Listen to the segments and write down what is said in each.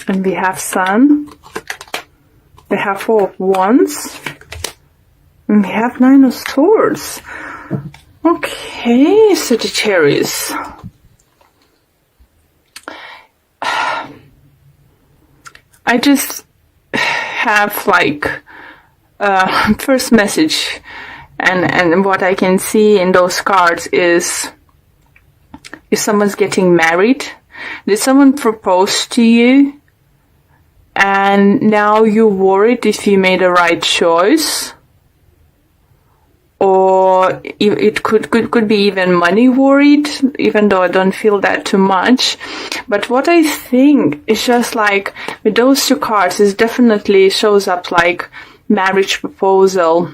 And we have Sun. We have Four of Wands. And we have Nine of Swords. Okay, Sagittarius. I just have like first message, and what I can see in those cards is if someone's getting married. Did someone propose to you and now you're worried if you made the right choice? Or it could be even money worried, even though I don't feel that too much. But what I think is just like with those two cards, it definitely shows up like marriage proposal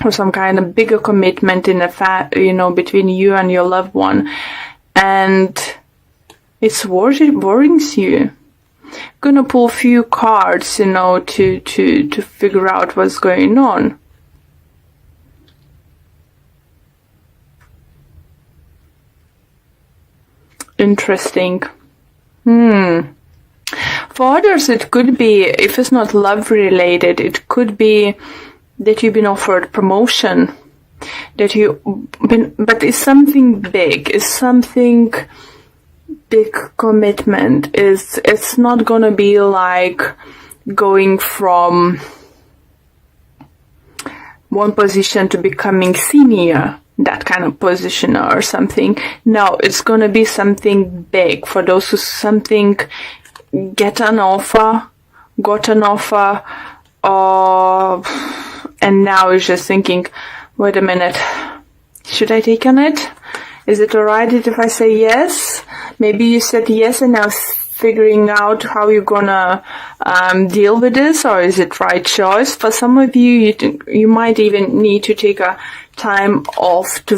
or some kind of bigger commitment in between you and your loved one, and it's worrying you. Gonna pull a few cards, to figure out what's going on. Interesting. For others, it could be, if it's not love related, it could be that you've been offered promotion, but it's something big, it's something big commitment. It's not gonna be like going from one position to becoming senior, that kind of position or something. No, it's gonna be something big for those who got an offer, and now is just thinking, wait a minute, should I take on it? Is it alright if I say yes? Maybe you said yes and now figuring out how you're gonna deal with this, or is it right choice? For some of you, you might even need to take a time off to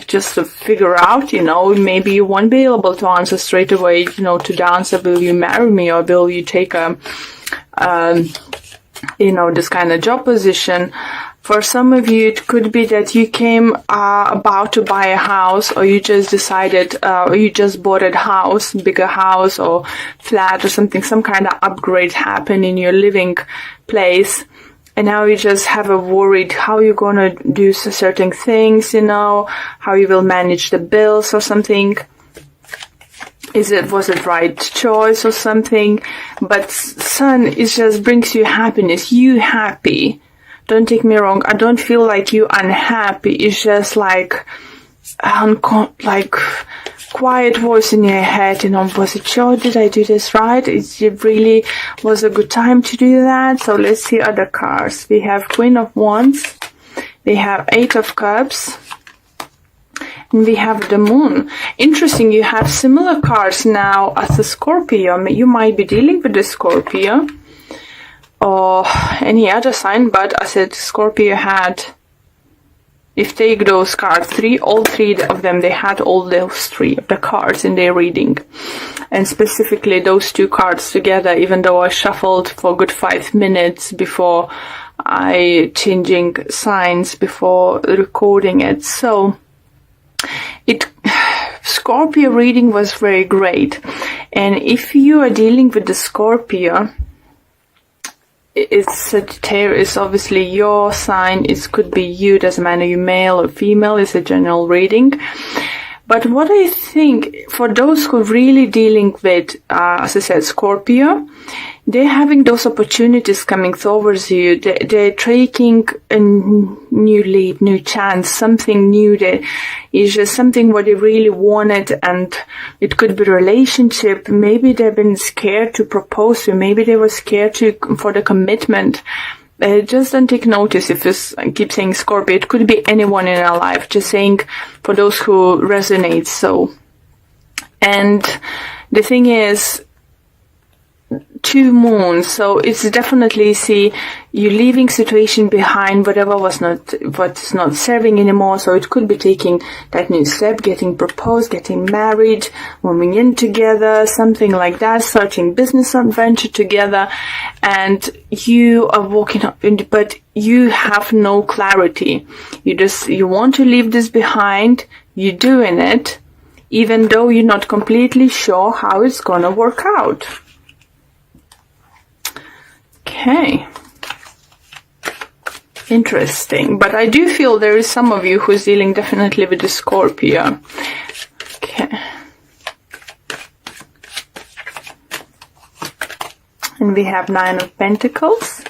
just to figure out, maybe you won't be able to answer straight away, to the answer, will you marry me, or will you take this kind of job position. For some of you, it could be that you came about to buy a house, or you just decided, or you just bought a house, bigger house or flat or something, some kind of upgrade happened in your living place. And now you just have a worried how you're going to do certain things, how you will manage the bills or something. Was it right choice or something? But Sun, it just brings you happiness. You happy. Don't take me wrong. I don't feel like you unhappy. It's just like quiet voice in your head, was it sure? Did I do this right? It really was a good time to do that. So let's see other cards. We have Queen of Wands. We have Eight of Cups. And we have the Moon. Interesting, you have similar cards now as a Scorpio. You might be dealing with the Scorpio or any other sign, but I said Scorpio had, if take those cards, all three of them, they had all those three of the cards in their reading. And specifically those two cards together, even though I shuffled for a good 5 minutes before I changing signs before recording it. So Scorpio reading was very great. And if you are dealing with the Scorpio, it's Sagittarius, obviously your sign. It could be you, doesn't matter you male or female, it's a general reading. But what I think, for those who are really dealing with, as I said, Scorpio, they're having those opportunities coming towards you. They're taking a new leap, new chance, something new that is just something what they really wanted. And it could be a relationship. Maybe they've been scared to propose to, maybe they were scared for the commitment. Just don't take notice if I keep saying Scorpio. It could be anyone in our life. Just saying for those who resonate. So, and the thing is, 2 moons, so it's definitely, see, you're leaving situation behind, what's not serving anymore. So it could be taking that new step, getting proposed, getting married, moving in together, something like that, starting business adventure together, and you are walking up but you have no clarity. You want to leave this behind, you're doing it, even though you're not completely sure how it's gonna work out. Okay. Interesting. But I do feel there is some of you who's dealing definitely with the Scorpio. Okay. And we have 9 of Pentacles.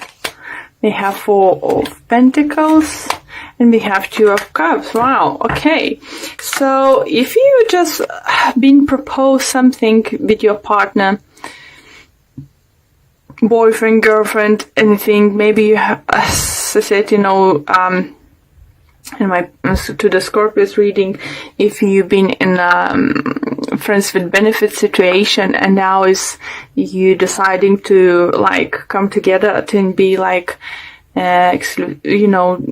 We have 4 of Pentacles. And we have 2 of Cups. Wow. Okay. So if you just been proposed something with your partner, boyfriend, girlfriend, anything, maybe you have, as I said, you know, in my to the Scorpios reading, if you've been in friends with benefit situation and now is you deciding to like come together to be like you know,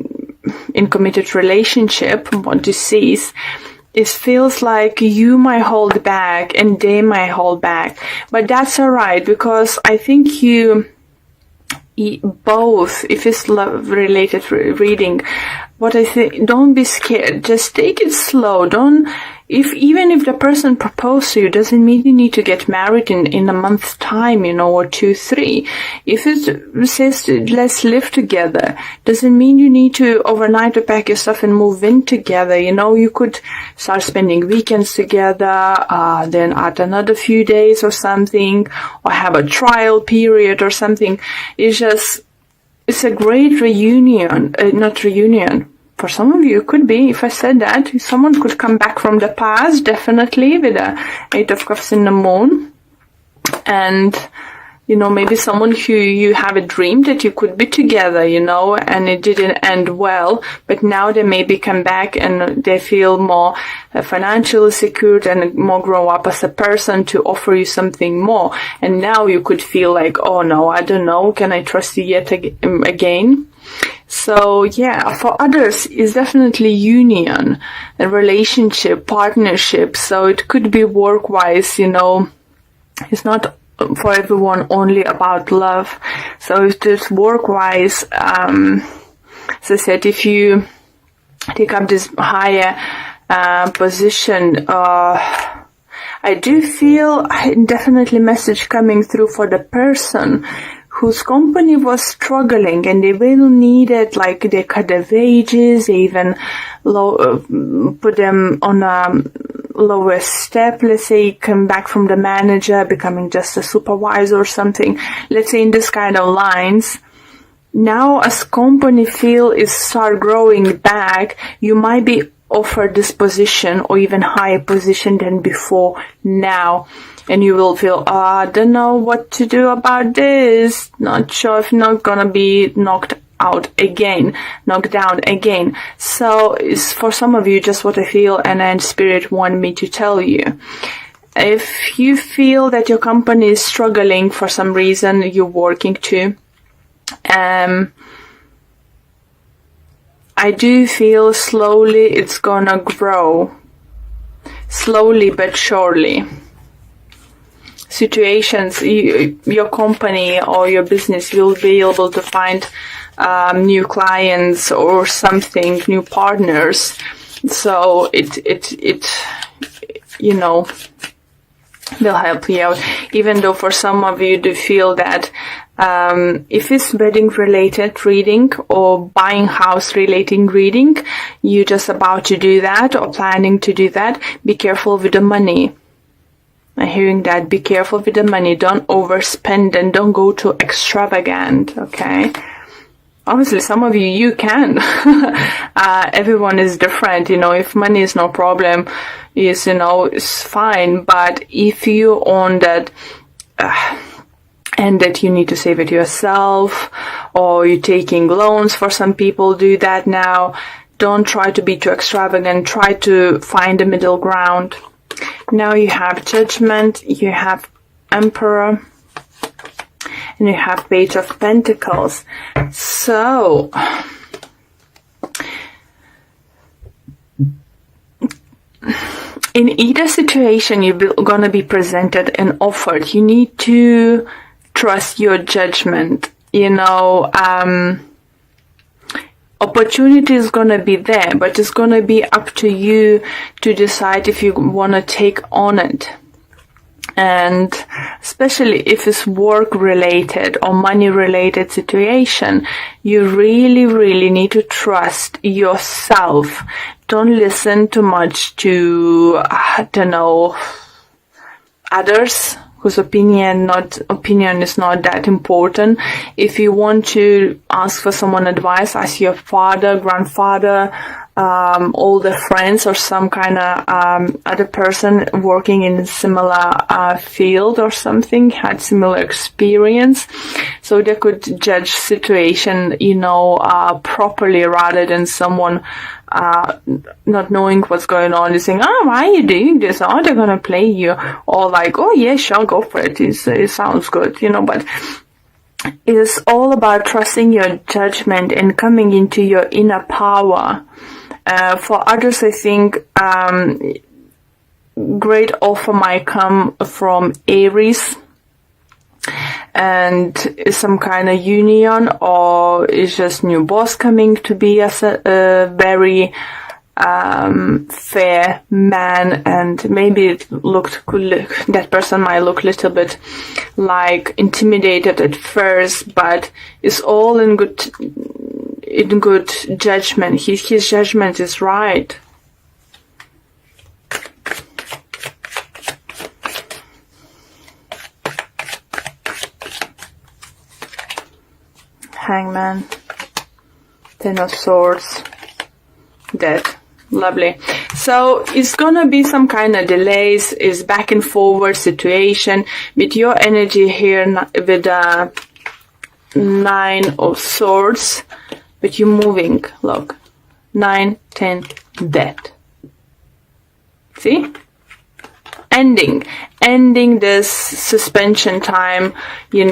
in committed relationship, what this is, it feels like you might hold back and they might hold back, but that's alright, because I think you both, if it's love related reading, what I think, don't be scared, just take it slow. Don't, even if the person proposed to you, doesn't mean you need to get married in a month's time, you know, or 2, 3. If it says let's live together, doesn't mean you need to overnight pack your stuff and move in together. You know, you could start spending weekends together, then add another few days or something, or have a trial period or something. It's a great reunion, not reunion. For some of you, it could be, if I said that, someone could come back from the past, definitely, with a 8 of Cups in the Moon. And, you know, maybe someone who you have a dream that you could be together, you know, and it didn't end well, but now they maybe come back and they feel more financially secured and more grow up as a person to offer you something more. And now you could feel like, oh no, I don't know, can I trust you yet again? So yeah, for others, it's definitely union, a relationship, partnership. So it could be work-wise, you know, it's not for everyone only about love. So if it's work-wise, as I said, if you take up this higher position, I do feel definitely message coming through for the person whose company was struggling and they really needed, like, they cut their wages, they even put them on a lower step, let's say, come back from the manager, becoming just a supervisor or something, let's say in this kind of lines. Now as company feel is start growing back, you might be offered this position or even higher position than before now. And you will feel, I don't know what to do about this. Not sure if not gonna be knocked down again. So it's for some of you just what I feel, and then Spirit want me to tell you. If you feel that your company is struggling for some reason, you're working to, I do feel slowly it's gonna grow. Slowly but surely. Situations, your company or your business will be able to find new clients or something, new partners. So it you know, will help you out. Even though for some of you do feel that if it's wedding related reading or buying house relating reading, you're just about to do that or planning to do that, be careful with the money. I'm hearing that, be careful with the money, don't overspend and don't go too extravagant, okay? Obviously, some of you can. Everyone is different, you know, if money is no problem, is, you know, it's fine, but if you own that, and that you need to save it yourself, or you're taking loans, for some people do that now, don't try to be too extravagant, try to find a middle ground. Now you have Judgment, you have Emperor, and you have Page of Pentacles. So, in either situation you're going to be presented and offered, you need to trust your judgment. You know, opportunity is going to be there, but it's going to be up to you to decide if you want to take on it. And especially if it's work related or money related situation, you really, really need to trust yourself. Don't listen too much to, others whose opinion is not that important. If you want to ask for someone advice, ask your father, grandfather, older friends, or some kind of other person working in a similar field or something, had similar experience, so they could judge situation, properly, rather than someone not knowing what's going on, and saying, "Oh, why are you doing this? Oh, they're gonna play you," or like, "Oh yeah, sure, go for it. It sounds good," But it is all about trusting your judgment and coming into your inner power. For others, I think great offer might come from Aries, and some kind of union, or is just new boss coming to be as a very fair man, and maybe that person might look a little bit like intimidated at first, but it's all in good judgment. His judgment is right. Hangman, Ten of Swords, Death. Lovely. So it's gonna be some kind of delays, is back and forward situation with your energy here with the 9 of Swords, but you're moving. Look, 9, 10, Death. See? Ending this suspension time, you're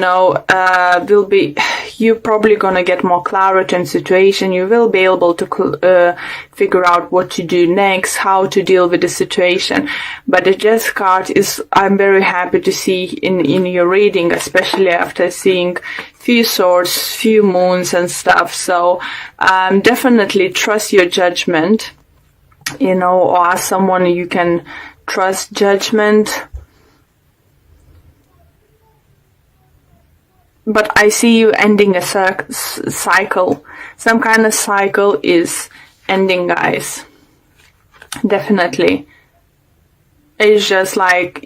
probably gonna get more clarity in situation. You will be able to figure out what to do next, how to deal with the situation. But the Death card is, I'm very happy to see in your reading, especially after seeing few swords, few moons and stuff. So definitely trust your judgment, or ask someone you can trust judgment. But I see you ending a cycle. Some kind of cycle is ending, guys. Definitely. It's just like,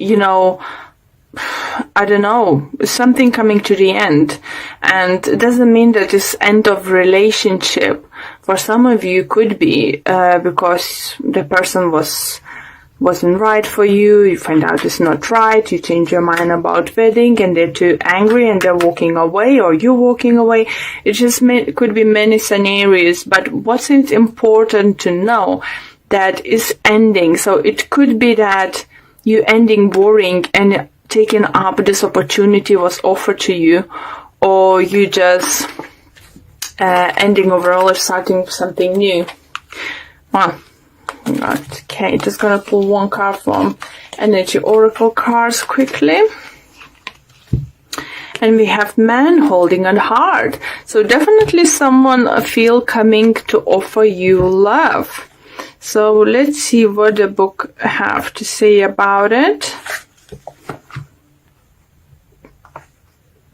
I don't know, something coming to the end. And it doesn't mean that it's end of relationship. For some of you, could be because the person wasn't right for you, you find out it's not right, you change your mind about wedding, and they're too angry and they're walking away, or you're walking away. It just could be many scenarios, but what's important to know, that is ending. So it could be that you ending boring and taking up this opportunity was offered to you, or you just ending overall or starting something new. Wow. Okay, just gonna pull one card from Energy Oracle cards quickly. And we have Man holding a heart. So definitely someone feel coming to offer you love. So let's see what the book have to say about it.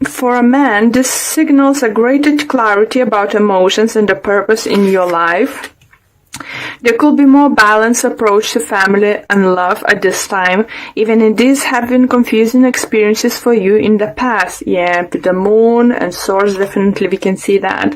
For a man, this signals a greater clarity about emotions and the purpose in your life. There could be more balanced approach to family and love at this time, even if these have been confusing experiences for you in the past. Yeah, with the Moon and Swords, definitely we can see that.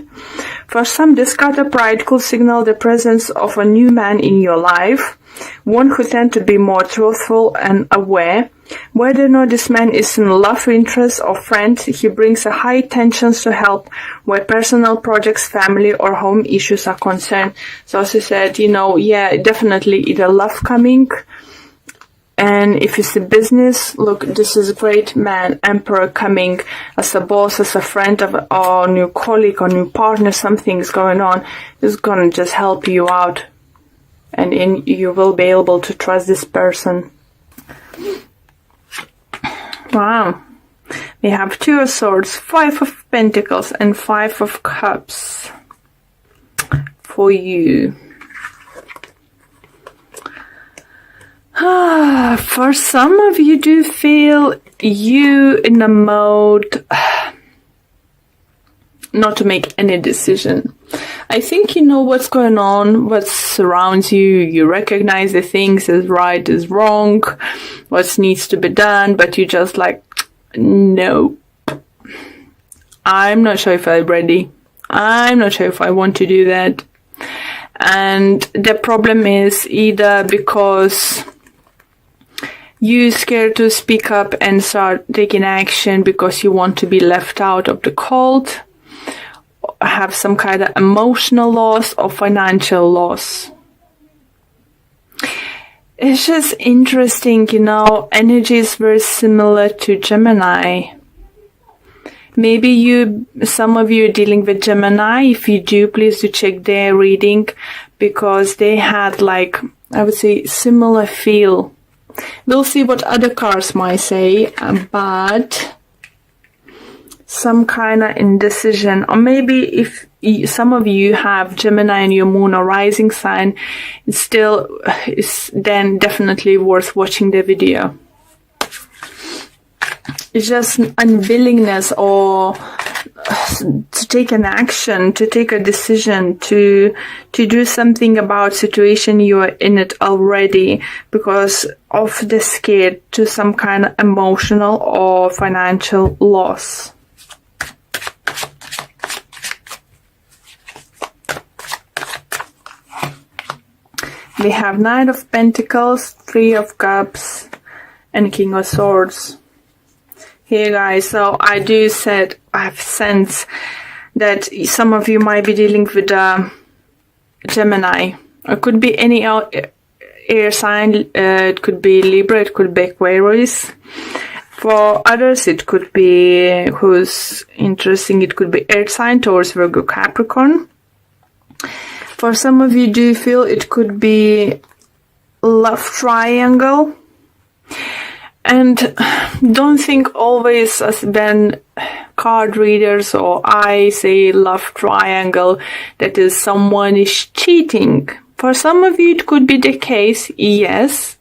For some, this card of Pride could signal the presence of a new man in your life, one who tends to be more truthful and aware. Whether or not this man is in love, interest, or friend, he brings a high tensions to help where personal projects, family, or home issues are concerned. So as I said, yeah, definitely either love coming, and if it's a business, look, this is a great man, Emperor coming as a boss, as a friend, or new colleague, or new partner, something's going on. It's gonna just help you out, and you will be able to trust this person. Wow. We have 2 of Swords, 5 of Pentacles, and 5 of Cups for you. For some of you do feel you in a mode not to make any decision. I think you know what's going on, what surrounds you. You recognize the things as right, as wrong, what needs to be done, but you just like, no, I'm not sure if I'm ready. I'm not sure if I want to do that. And the problem is either because you're scared to speak up and start taking action because you want to be left out of the cold, have some kind of emotional loss or financial loss. It's just interesting, energy is very similar to Gemini. Maybe some of you are dealing with Gemini. If you do, please do check their reading, because they had I would say, similar feel. We'll see what other cards might say, but some kind of indecision. Or maybe if some of you have Gemini in your moon or rising sign, it's then definitely worth watching the video. It's just unwillingness or to take an action, to take a decision, to do something about situation you are in it already because of the scare to some kind of emotional or financial loss. We have Knight of Pentacles, Three of Cups, and King of Swords. Here guys, so I have sense that some of you might be dealing with Gemini. It could be any air sign, it could be Libra, it could be Aquarius. For others, it could be, who's interesting, it could be earth sign, Taurus, Virgo, Capricorn. For some of you do feel it could be love triangle. And don't think always as when card readers or I say love triangle that is someone is cheating. For some of you it could be the case, yes.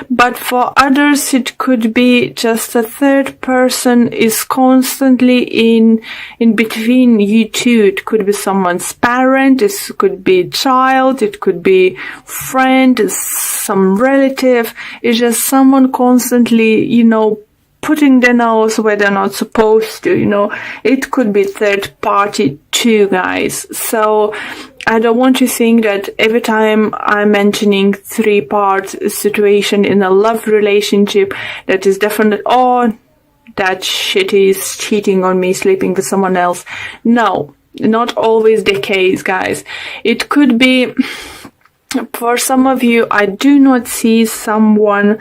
But for others it could be just a third person is constantly in between you two. It could be someone's parent, it could be child, it could be friend, some relative. It's just someone constantly, putting their nose where they're not supposed to, It could be third party too, guys. So I don't want to think that every time I'm mentioning three-part situation in a love relationship, that is definitely, that shit is cheating on me, sleeping with someone else. No, not always the case, guys. It could be, for some of you, I do not see someone,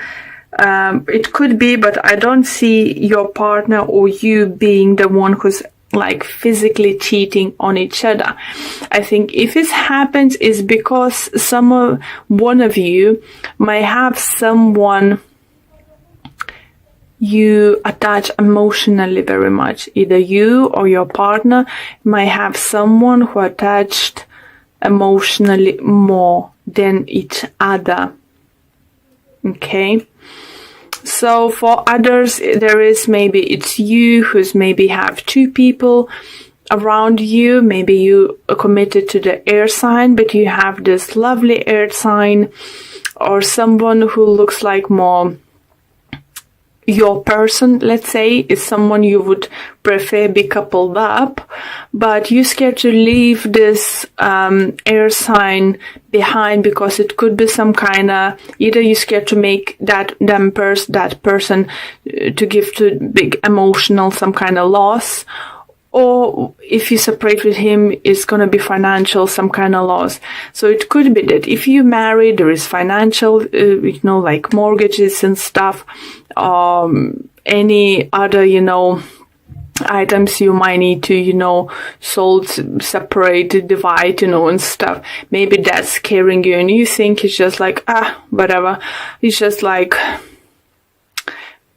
it could be, but I don't see your partner or you being the one who's physically cheating on each other. I think if it happens is because one of you might have someone you attach emotionally very much. Either you or your partner might have someone who attached emotionally more than each other. Okay? So for others, there is maybe it's you who's maybe have two people around you. Maybe you are committed to the air sign, but you have this lovely earth sign, or someone who looks like more your person, let's say, is someone you would prefer be coupled up, but you're scared to leave this air sign behind because it could be some kind of, either you're scared to make that person to give to big emotional some kind of loss, or if you separate with him, it's going to be financial, some kind of loss. So it could be that if you marry, there is financial, like mortgages and stuff, any other, items you might need to, sold, separate, divide, and stuff. Maybe that's scaring you, and you think it's just whatever. It's just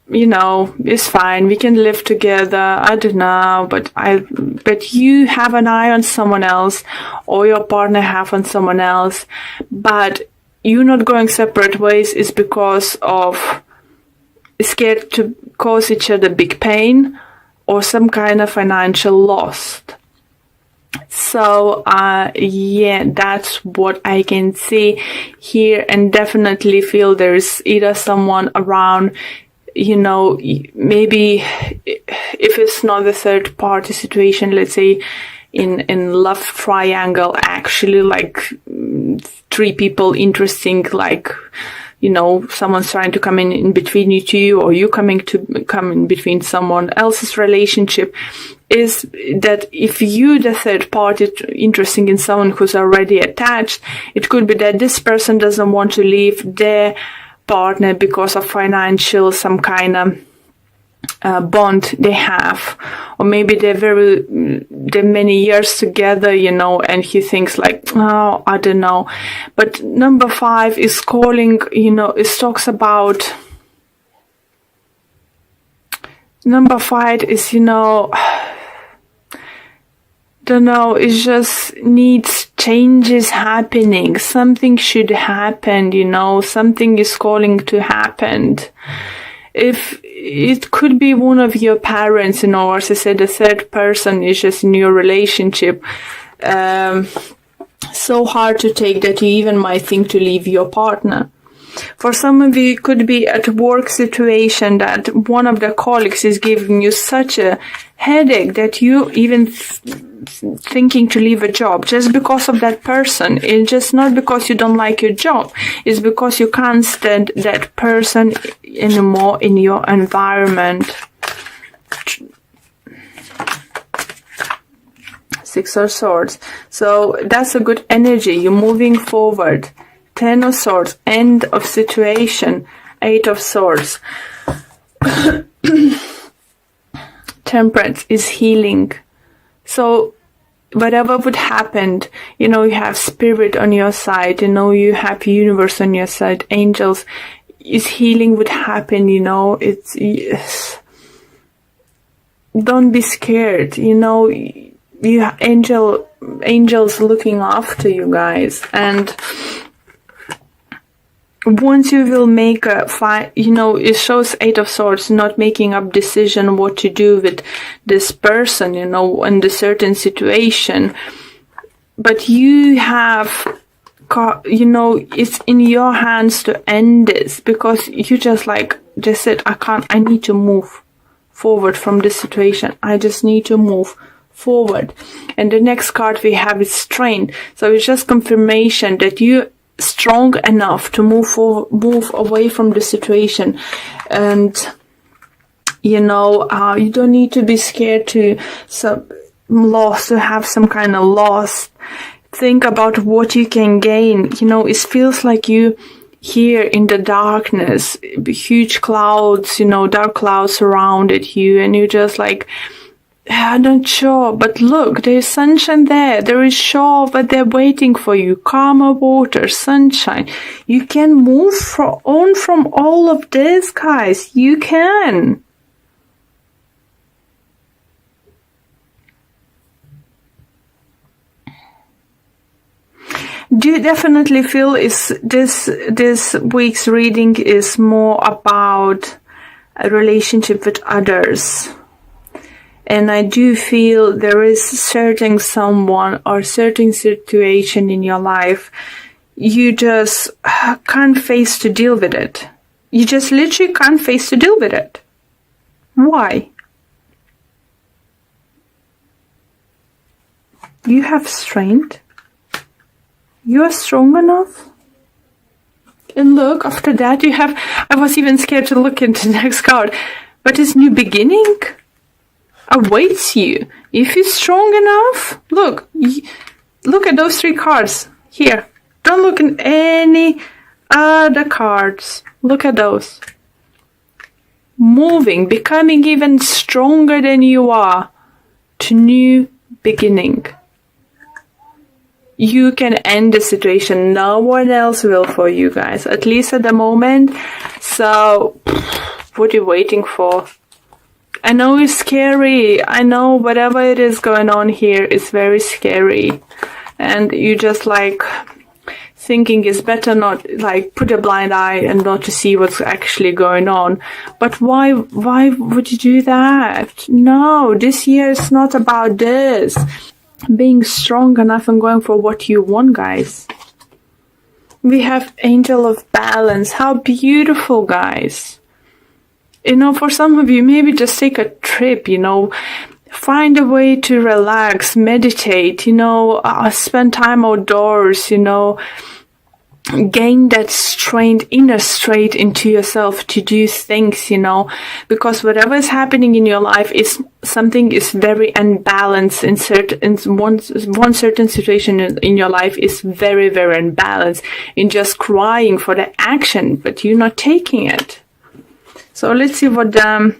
it's fine, we can live together, I don't know, but you have an eye on someone else, or your partner have on someone else, but you not going separate ways is because of scared to cause each other big pain or some kind of financial loss. So yeah, that's what I can see here, and definitely feel there's either someone around, maybe if it's not the third party situation, let's say in love triangle, actually like 3 people interesting, like someone's trying to come in between you two, or you come in between someone else's relationship, is that if you, the third party, interesting in someone who's already attached, it could be that this person doesn't want to leave their partner because of financial, some kind of bond they have, or maybe they're many years together, and he thinks like, oh, I don't know. But number 5 is calling, it talks about, number 5 is, don't know, it just needs changes happening. Something should happen, something is calling to happen. If it could be one of your parents, as I said, the third person is just in your relationship. So hard to take that you even might think to leave your partner. For some of you, it could be at a work situation that one of the colleagues is giving you such a headache that you even thinking to leave a job just because of that person. It's just not because you don't like your job. It's because you can't stand that person anymore in your environment. 6 of Swords. So that's a good energy. You're moving forward. 10 of Swords. End of situation. 8 of Swords. Temperance is healing. So whatever would happen, you have spirit on your side, you have universe on your side, angels, is healing would happen, it's, yes. Don't be scared, you have angels looking after you guys, and once you will make a fight, it shows 8 of Swords, not making up decision what to do with this person, in the certain situation. But you have, it's in your hands to end this, because you just said, I need to move forward from this situation. I just need to move forward. And the next card we have is Strength. So it's just confirmation that you strong enough to move away from the situation, and you don't need to be scared to have some kind of loss. Think about what you can gain. It feels like you here in the darkness, huge clouds, dark clouds surrounded you, and you're just like, I'm not sure, but look, there's sunshine there. There is shore, but they're waiting for you. Calmer water, sunshine. You can move on from all of this, guys. You can. Do you definitely feel this week's reading is more about a relationship with others? And I do feel there is certain someone or certain situation in your life you just can't face to deal with it. You just literally can't face to deal with it. Why? You have strength. You are strong enough. And look, after that you have, I was even scared to look into the next card, but it's new beginning awaits you. If you're strong enough, look at those 3 cards here. Don't look at any other cards. Look at those. Moving, becoming even stronger than you are, to new beginning. You can end the situation. No one else will for you guys, at least at the moment. So what are you waiting for? I know it's scary. I know whatever it is going on here is very scary. And you just thinking it's better not, like, put a blind eye and not to see what's actually going on. But why would you do that? No, this year is not about this. Being strong enough and going for what you want, guys. We have Angel of Balance. How beautiful, guys. For some of you, maybe just take a trip, find a way to relax, meditate, spend time outdoors, gain that inner strength into yourself to do things, because whatever is happening in your life is very unbalanced in one certain situation in your life is very, very unbalanced in just crying for the action, but you're not taking it. So let's see what the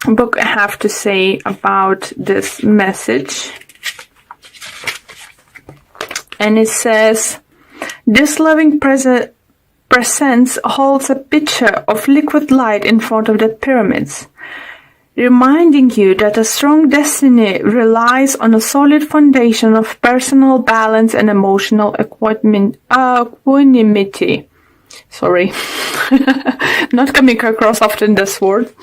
book have to say about this message. And it says, this loving presence holds a pitcher of liquid light in front of the pyramids, reminding you that a strong destiny relies on a solid foundation of personal balance and emotional equanimity. Sorry, not coming across often this word.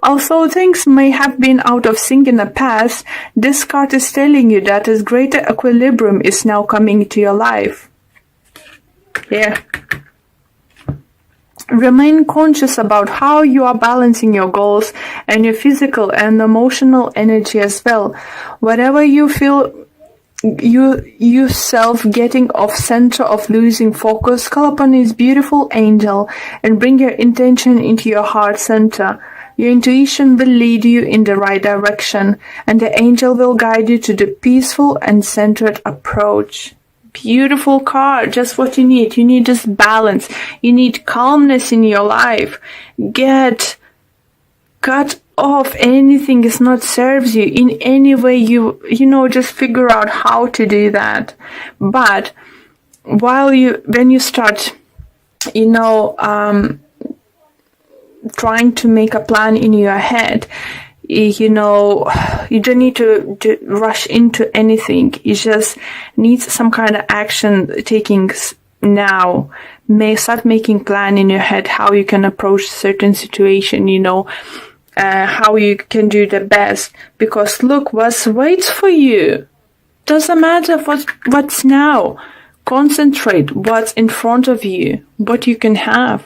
Although things may have been out of sync in the past, this card is telling you that a greater equilibrium is now coming into your life. Yeah. Remain conscious about how you are balancing your goals and your physical and emotional energy as well. Whatever you feel yourself getting off center of losing focus, call upon his beautiful angel and bring your intention into your heart center. Your intuition will lead you in the right direction, and the angel will guide you to the peaceful and centered approach. Beautiful card, just what you need. You need this balance. You need calmness in your life. Cut off anything that not serves you in any way. Just figure out how to do that. But when you start, trying to make a plan in your head, you don't need to rush into anything. You just need some kind of action taking now. Start making plan in your head how you can approach certain situation, how you can do the best. Because look, what waits for you. Doesn't matter what's now. Concentrate what's in front of you, what you can have.